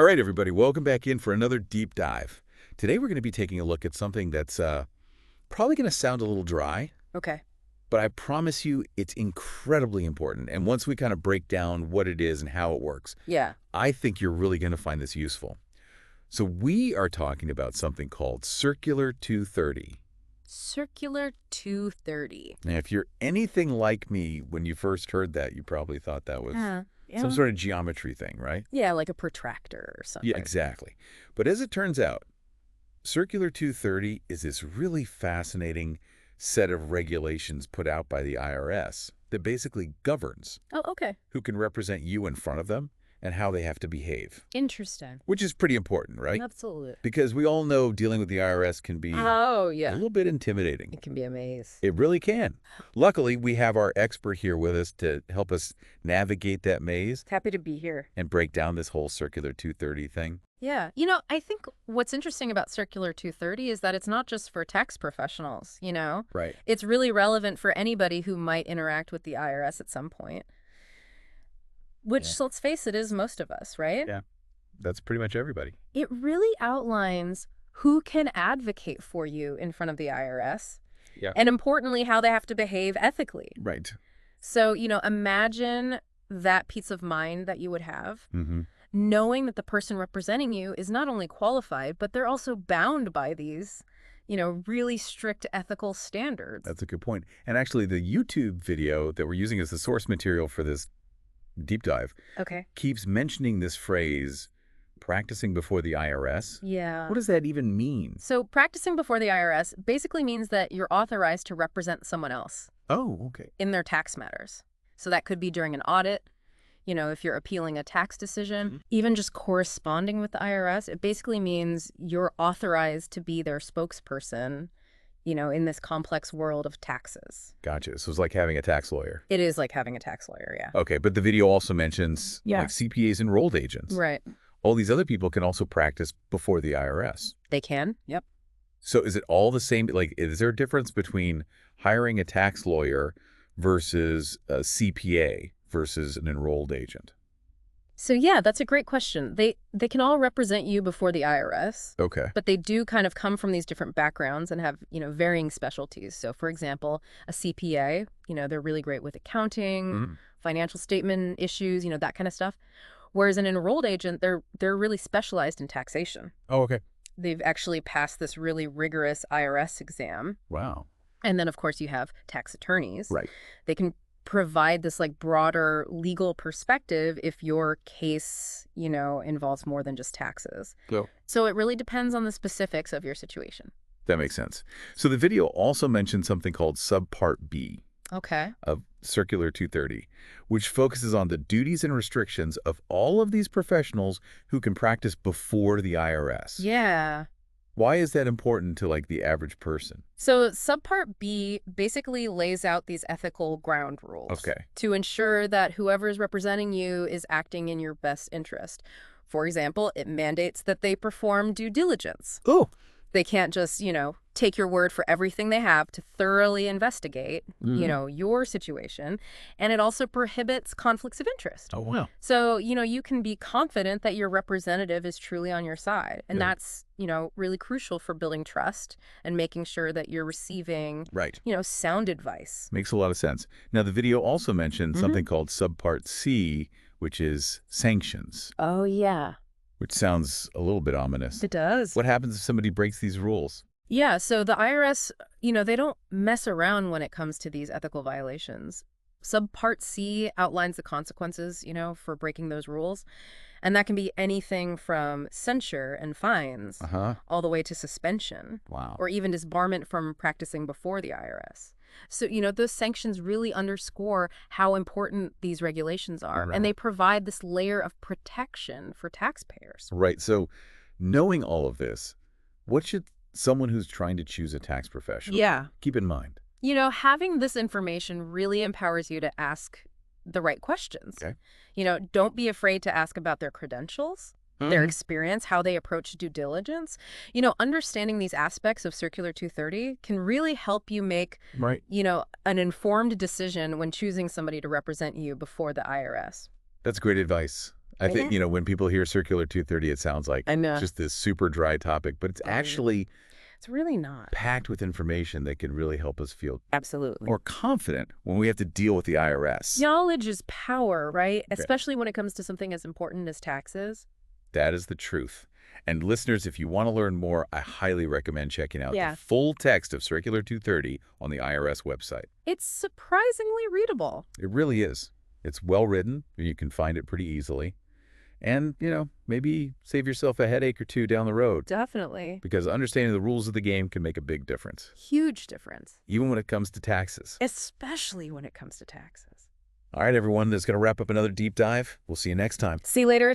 All right, everybody, welcome back in for another deep dive. Today we're going to be taking a look at something that's probably going to sound a little dry, Okay. but I promise you it's incredibly important. And once we kind of break down what it is and how it works, Yeah. I think you're really going to find this useful. So we are talking about something called Circular 230. Circular 230. Now, if you're anything like me, when you first heard that, you probably thought that was some sort of geometry thing, right? Yeah, like a protractor or something. Yeah, exactly. But as it turns out, Circular 230 is this really fascinating set of regulations put out by the IRS that basically governs Oh, okay. who can represent you in front of them and how they have to behave, Interesting. which is pretty important, right? Absolutely. Because we all know dealing with the IRS can be Oh, a yeah. little bit intimidating. It can be a maze. It really can. Luckily, we have our expert here with us to help us navigate that maze Happy to be here. and break down this whole Circular 230 thing. Yeah. I think what's interesting about Circular 230 is that it's not just for tax professionals, Right. It's really relevant for anybody who might interact with the IRS at some point. Which, Yeah. let's face it, is most of us, right? Yeah. That's pretty much everybody. It really outlines who can advocate for you in front of the IRS. Yeah. And importantly, how they have to behave ethically. Right. So, imagine that peace of mind that you would have, Mm-hmm. knowing that the person representing you is not only qualified, but they're also bound by these, really strict ethical standards. That's a good point. And actually, the YouTube video that we're using as the source material for this deep dive Okay. keeps mentioning this phrase, practicing before the IRS. Yeah. What does that even mean? So practicing before the IRS basically means that you're authorized to represent someone else Oh, okay. in their tax matters. So that could be during an audit, if you're appealing a tax decision, even just corresponding with the IRS. It basically means you're authorized to be their spokesperson, in this complex world of taxes. Gotcha. So it's like having a tax lawyer. It is like having a tax lawyer, yeah. Okay, but the video also mentions Yeah. like CPAs, enrolled agents. Right. All these other people can also practice before the IRS. They can. Yep. So is it all the same? Like, is there a difference between hiring a tax lawyer versus a CPA versus an enrolled agent? So yeah, that's a great question. They can all represent you before the IRS. Okay. But they do kind of come from these different backgrounds and have, varying specialties. So for example, a CPA, they're really great with accounting, financial statement issues, that kind of stuff. Whereas an enrolled agent, they're really specialized in taxation. Oh, okay. They've actually passed this really rigorous IRS exam. Wow. And then, of course, you have tax attorneys. Right. They can provide this like broader legal perspective if your case, involves more than just taxes. So it really depends on the specifics of your situation. That makes sense. So the video also mentioned something called Subpart B Okay. of Circular 230, which focuses on the duties and restrictions of all of these professionals who can practice before the IRS. Yeah. Why is that important to like the average person? So Subpart B basically lays out these ethical ground rules Okay. to ensure that whoever is representing you is acting in your best interest. For example, it mandates that they perform due diligence. Oh. They can't just, take your word for everything they have to thoroughly investigate, your situation. And it also prohibits conflicts of interest. Oh, wow. So, you can be confident that your representative is truly on your side. And Yeah. that's, really crucial for building trust and making sure that you're receiving, Right. sound advice. Makes a lot of sense. Now, the video also mentioned something called Subpart C, which is sanctions, Oh, yeah. which sounds a little bit ominous. It does. What happens if somebody breaks these rules? Yeah, so the IRS, they don't mess around when it comes to these ethical violations. Subpart C outlines the consequences, for breaking those rules. And that can be anything from censure and fines all the way to suspension Wow. or even disbarment from practicing before the IRS. So, those sanctions really underscore how important these regulations are. Right. And they provide this layer of protection for taxpayers. Right. So knowing all of this, what should someone who's trying to choose a tax professional keep in mind? Having this information really empowers you to ask the right questions. Okay. Don't be afraid to ask about their credentials, their experience, how they approach due diligence. Understanding these aspects of Circular 230 can really help you make, Right. An informed decision when choosing somebody to represent you before the IRS. That's great advice. I think, when people hear Circular 230, it sounds like I know. just this super dry topic, but it's Oh, yeah. actually It's really not. packed with information that can really help us feel Absolutely. more confident when we have to deal with the IRS. Knowledge is power, right? Yeah. Especially when it comes to something as important as taxes. That is the truth. And listeners, if you want to learn more, I highly recommend checking out Yeah. the full text of Circular 230 on the IRS website. It's surprisingly readable. It really is. It's well written. You can find it pretty easily. And, maybe save yourself a headache or two down the road, Definitely. because understanding the rules of the game can make a big difference, Huge difference. even when it comes to taxes. Especially when it comes to taxes. All right, everyone, that's going to wrap up another deep dive. We'll see you next time. See you later.